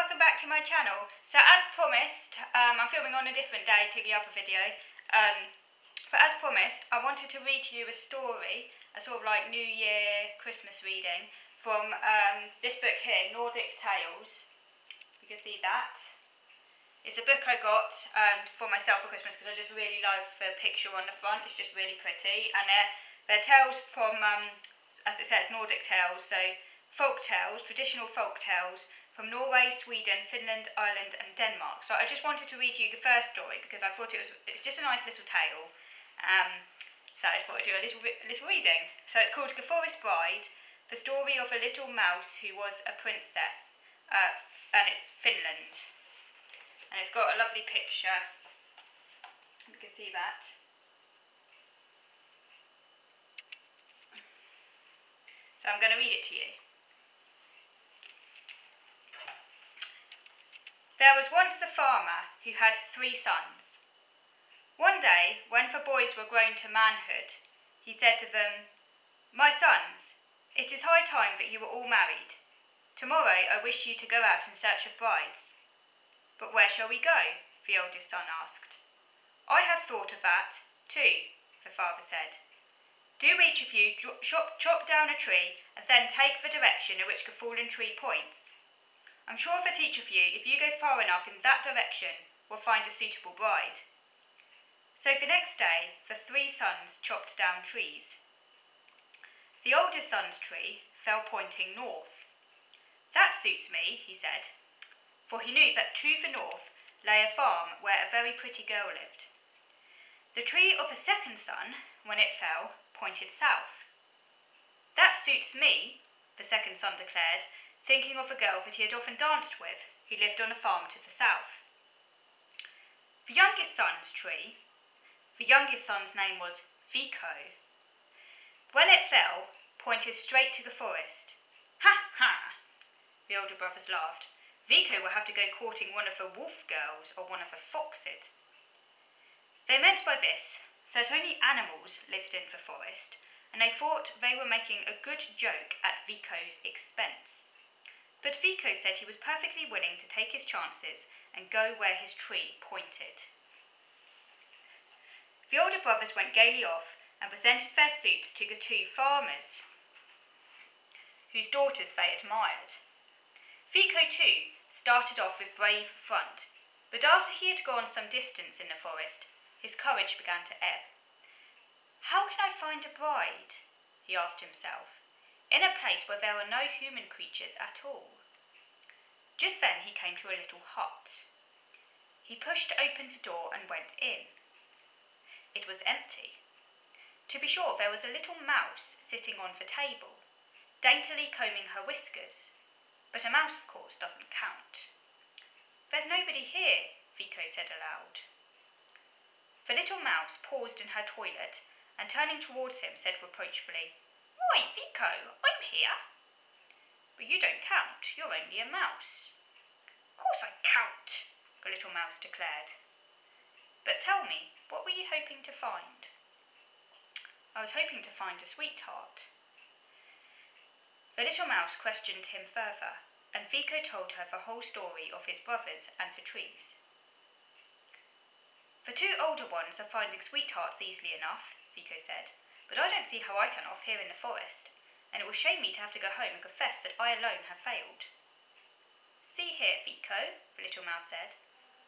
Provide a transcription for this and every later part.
welcome back to my channel. So as promised, I'm filming on a different day to the other video, but as promised I wanted to read to you a story, a sort of like New Year Christmas reading from this book here, Nordic Tales. You can see that. It's a book I got for myself for Christmas because I just really love the picture on the front. It's just really pretty, and they're tales from, as it says, Nordic Tales, so folk tales, traditional folk tales from Norway, Sweden, Finland, Ireland and Denmark. So I just wanted to read you the first story because I thought it's just a nice little tale. So I just thought I'd do a little reading. So it's called The Forest Bride, the story of a little mouse who was a princess, and it's Finland. And it's got a lovely picture. You can see that. So I'm going to read it to you. There was once a farmer who had 3 sons. One day, when the boys were grown to manhood, he said to them, "My sons, it is high time that you were all married. Tomorrow I wish you to go out in search of brides." "But where shall we go?" the oldest son asked. "I have thought of that, too," the father said. "Do each of you chop down a tree and then take the direction in which the fallen tree points. I'm sure that each of you, if you go far enough in that direction, will find a suitable bride." So the next day, the 3 sons chopped down trees. The oldest son's tree fell pointing north. "That suits me," he said, for he knew that to the north lay a farm where a very pretty girl lived. The tree of the second son, when it fell, pointed south. "That suits me," the second son declared, thinking of a girl that he had often danced with, who lived on a farm to the south. The youngest son's tree, the youngest son's name was Vico, when it fell, pointed straight to the forest. "Ha, ha!" the older brothers laughed. "Vico will have to go courting one of the wolf girls or one of the foxes." They meant by this that only animals lived in the forest, and they thought they were making a good joke at Vico's expense. But Vico said he was perfectly willing to take his chances and go where his tree pointed. The older brothers went gaily off and presented their suits to the 2 farmers, whose daughters they admired. Vico, too, started off with brave front, but after he had gone some distance in the forest, his courage began to ebb. "How can I find a bride?" he asked himself, "in a place where there are no human creatures at all?" Just then he came to a little hut. He pushed open the door and went in. It was empty. To be sure, there was a little mouse sitting on the table, daintily combing her whiskers, but a mouse, of course, doesn't count. "There's nobody here," Vico said aloud. The little mouse paused in her toilet and, turning towards him, said reproachfully, "Why, Vico, I'm here." "But you don't count, you're only a mouse." "Of course I count," the little mouse declared. "But tell me, what were you hoping to find?" "I was hoping to find a sweetheart." The little mouse questioned him further, and Vico told her the whole story of his brothers and the trees. "The 2 older ones are finding sweethearts easily enough," Vico said, "but I don't see how I can off here in the forest, and it will shame me to have to go home and confess that I alone have failed." "See here, Vico," the little mouse said,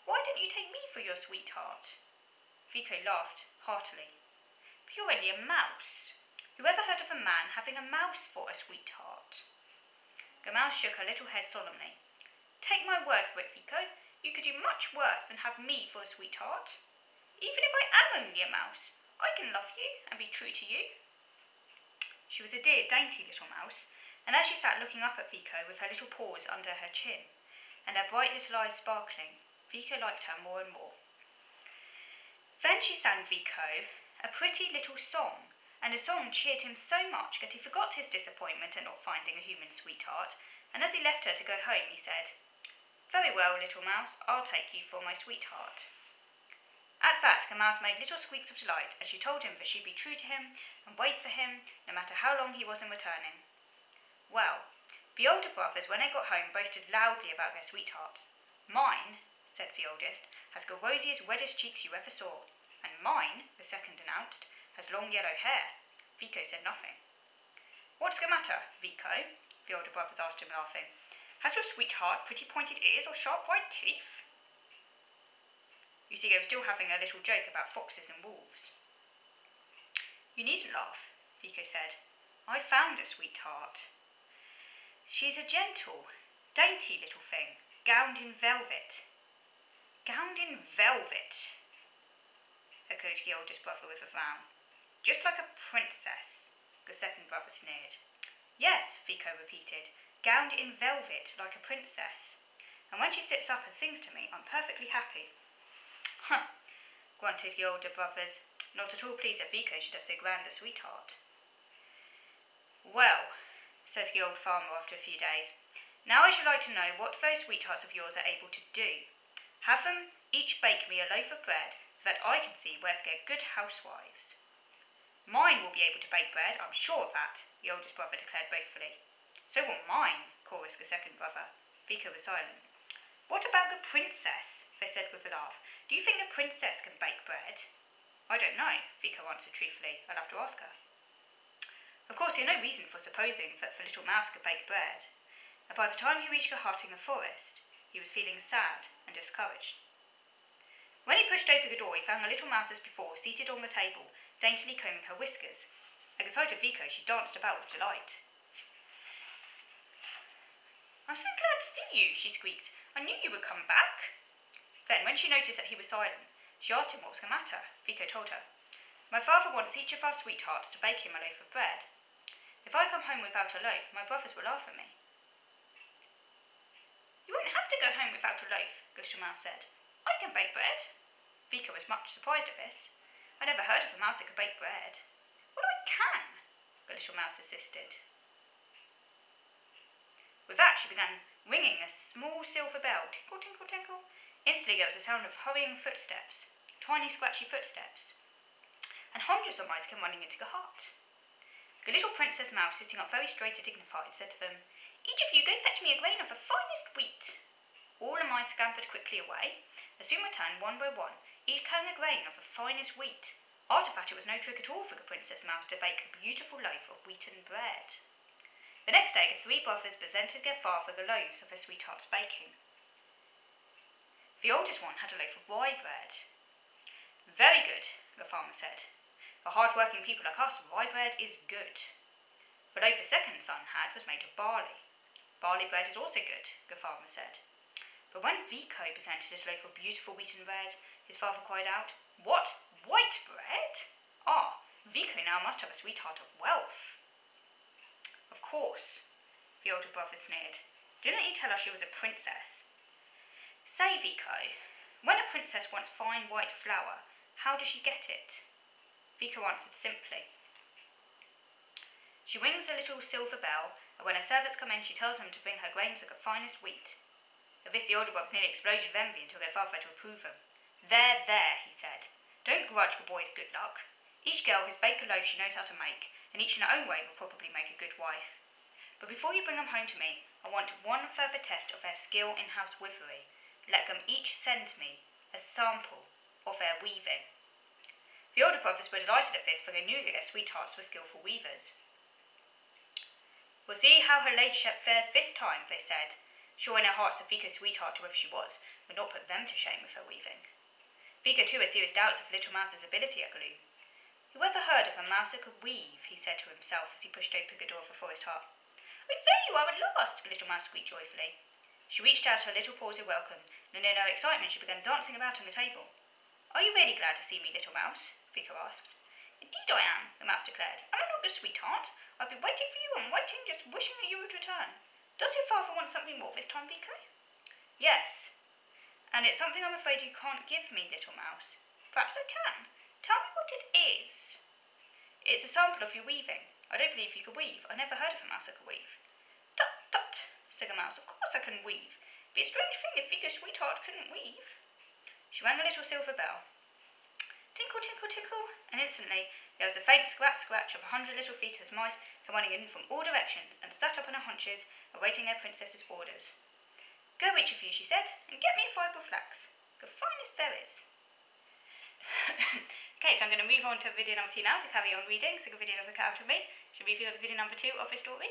"why don't you take me for your sweetheart?" Vico laughed heartily. "But you're only a mouse. Who ever heard of a man having a mouse for a sweetheart?" The mouse shook her little head solemnly. "Take my word for it, Vico, you could do much worse than have me for a sweetheart. Even if I am only a mouse, I can love you and be true to you." She was a dear, dainty little mouse, and as she sat looking up at Vico with her little paws under her chin, and her bright little eyes sparkling, Vico liked her more and more. Then she sang Vico a pretty little song, and the song cheered him so much that he forgot his disappointment at not finding a human sweetheart, and as he left her to go home, he said, "Very well, little mouse, I'll take you for my sweetheart." At that, the mouse made little squeaks of delight as she told him that she'd be true to him and wait for him, no matter how long he was in returning. Well, The older brothers, when they got home, boasted loudly about their sweethearts. "Mine," said the oldest, "has the rosiest, reddest cheeks you ever saw. And mine," the second announced, "has long yellow hair." Vico said nothing. "What's the matter, Vico?" the older brothers asked him, laughing. "Has your sweetheart pretty pointed ears or sharp white teeth?" You see, they were still having a little joke about foxes and wolves. "You needn't laugh," Vico said. "I found a sweetheart. She's a gentle, dainty little thing, gowned in velvet." "Gowned in velvet," echoed the oldest brother with a frown. "Just like a princess," the second brother sneered. "Yes," Vico repeated, "gowned in velvet like a princess. And when she sits up and sings to me, I'm perfectly happy." "Huh," grunted the older brothers, not at all pleased that Vico should have so grand a sweetheart. "Well," said the old farmer after a few days, "now I should like to know what those sweethearts of yours are able to do. Have them each bake me a loaf of bread so that I can see whether they're good housewives." "Mine will be able to bake bread, I'm sure of that," the oldest brother declared boastfully. "So will mine," chorused the second brother. Vico was silent. "What about the princess?" they said with a laugh. "Do you think the princess can bake bread?" "I don't know," Vico answered truthfully. "I'll have to ask her." Of course, he had no reason for supposing that the little mouse could bake bread, and by the time he reached the hut in the forest, he was feeling sad and discouraged. When he pushed open the door, he found the little mouse as before, seated on the table, daintily combing her whiskers. At the sight of Vico, she danced about with delight. "I'm so glad to see you," she squeaked. "I knew you would come back." Then, when she noticed that he was silent, she asked him what was the matter. Vico told her. "My father wants each of our sweethearts to bake him a loaf of bread. If I come home without a loaf, my brothers will laugh at me." "You won't have to go home without a loaf," the little mouse said. "I can bake bread." Vico was much surprised at this. "I never heard of a mouse that could bake bread." "Well, I can," the little mouse insisted. With that, she began ringing a small silver bell. Tinkle, tinkle, tinkle. Instantly there was a sound of hurrying footsteps, tiny scratchy footsteps, and hundreds of mice came running into the hut. The little Princess Mouse, sitting up very straight and dignified, said to them, "Each of you go fetch me a grain of the finest wheat." All the mice scampered quickly away, and soon returned one by one, each carrying a grain of the finest wheat. After that, it was no trick at all for the Princess Mouse to bake a beautiful loaf of wheaten bread. The next day, the three brothers presented their father the loaves of their sweetheart's baking. The oldest one had a loaf of rye bread. "Very good," the farmer said. "For hard-working people like us, rye bread is good." The loaf the second son had was made of barley. "Barley bread is also good," the farmer said. But when Vico presented his loaf of beautiful wheaten bread, his father cried out, "What, white bread? Ah, Vico now must have a sweetheart of wealth." "Of course," the older brother sneered. "Didn't he tell us she was a princess?" "Say, Vico, when a princess wants fine white flour, how does she get it?" Vico answered simply. "She rings a little silver bell, and when her servants come in, she tells them to bring her grains of the finest wheat." At this, the older brothers nearly exploded with envy until their father had to reprove them. There, he said. "Don't grudge the boys good luck. Each girl has baked a loaf she knows how to make, and each in her own way will probably make a good wife. But before you bring them home to me, I want one further test of their skill in housewifery. Let them each send me a sample of their weaving." The older brothers were delighted at this, for they knew that their sweethearts were skillful weavers. "We'll see how her ladyship fares this time," they said, sure in their hearts that Vico's sweetheart, whoever she was, would not put them to shame with her weaving. Vico too had serious doubts of the little mouse's ability at glue. "Who ever heard of a mouse that could weave?" he said to himself as he pushed open the door of the forest hut. "Oh, there you are at last!" the little mouse squeaked joyfully. She reached out her little paws in welcome, and in her excitement she began dancing about on the table. "Are you really glad to see me, little mouse?" Vico asked. "Indeed I am," the mouse declared. "Am I not your sweetheart? I've been waiting for you and waiting, just wishing that you would return. Does your father want something more this time, Vico?" "Yes, and it's something I'm afraid you can't give me, little mouse." "Perhaps I can. Tell me what it is." "It's a sample of your weaving. I don't believe you could weave. I never heard of a mouse that could weave." "Tut, tut," said the mouse. "Of course I can weave. It'd be a strange thing if Vico's sweetheart couldn't weave." She rang a little silver bell. tinkle, tinkle, tinkle, and instantly there was a faint scratch, scratch of 100 little feet as mice came running in from all directions and sat up on their haunches, awaiting their princess's orders. Go, each of you, she said, and get me a fibre of flax, the finest there is. Okay, so I'm going to move on to video number 2 now to carry on reading, so the video doesn't cut out of me. Should we move on to video number 2 of the story?